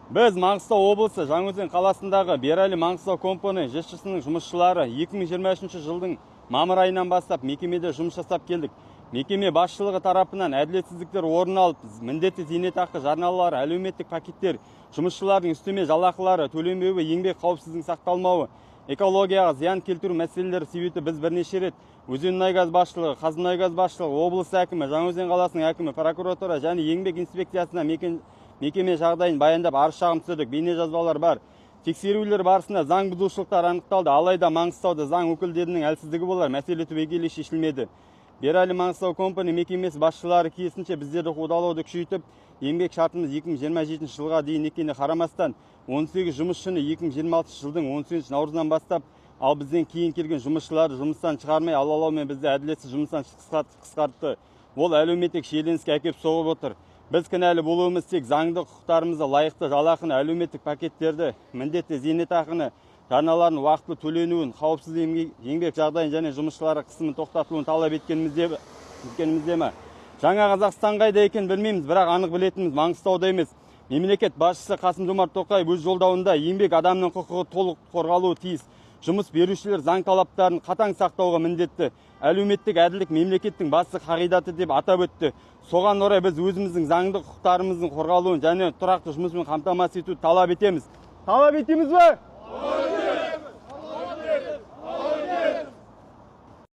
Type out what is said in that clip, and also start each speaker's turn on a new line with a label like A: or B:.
A: Біз Маңғыстау облысы Жаңаөзен қаласындағы Берали Маңғыстау компани ЖШС-нің жұмысшылары 2023 жылдың мамыр айынан бастап мекемеде жұмыс жасап келдік. Мекеме басшылығы тарапынан әділетсіздіктер орын алып, міндетті зейнетақы жарналары, әлеуметтік пакеттер, жұмысшылардың үстеме жалақылары төленбеуі, еңбек қауіпсіздігінің сақталмауы, экологияға зиян келтіру мәселелері себепті біз бірнеше рет Өзенмұнайгаз басшылығы, Қазмұнайгаз басшылығы, облыс әкімі, Жаңаөзен қаласының әкімі, прокуратура және еңбек инспекциясына мекеме жағдайын баяндап арыз шағым түсірдік. Бейне жазбалар бар. Тексерулер барысында заң бұзушылықтар анықталды. Алайда Маңғыстауда заң өкілдерінің әлсіздігі болар, мәселе түбегейлі шешілмеді. Берали Маңғыстау компани мекемесі басшылары керісінше біздерді қудалауды күшейтіп, еңбек шартымыз 2027 жылға дейін екеніне қарамастан 18 жұмысшыны 2026 жылдың 18 наурызынан бастап, ал бізден кейін келген жұмысшыларды жұмыстан шығармай алалаумен бізді әділетсіз жұмыстан қысқартты. Ол әлеуметтік шиеленіске әкеп соғып отыр. Біз кінәлі болуымыз тек заңды құқықтарымызды, лайықты жалақыны, әлеуметтік пакеттерді, міндетті зейнетақыны, жарналарын уақытлы төленуін, қауіпсіз еңбек жағдайын және жұмысшылары қысымын тоқтатылуын талап еткенімізде ме? Жаңа Қазақстан қайда екенін білмейміз, бірақ анық білетініміз Маңғыстауда емес. Мемлекет басшысы Қасым-Жомарт Тоқаев өз жолдауында еңбек адамның құқығы толық қорғалуы тиіс. Жұмыс берушілер заң талаптарын қатаң сақтауға міндетті. Әлеуметтік әділдік мемлекеттің басты қағидаты деп атап өтті. Соған орай біз өзіміздің заңды құқықтарымыздың қорғалуын және тұрақты жұмыспен қамтамасыз етуді талап етеміз. Талап етеміз бе?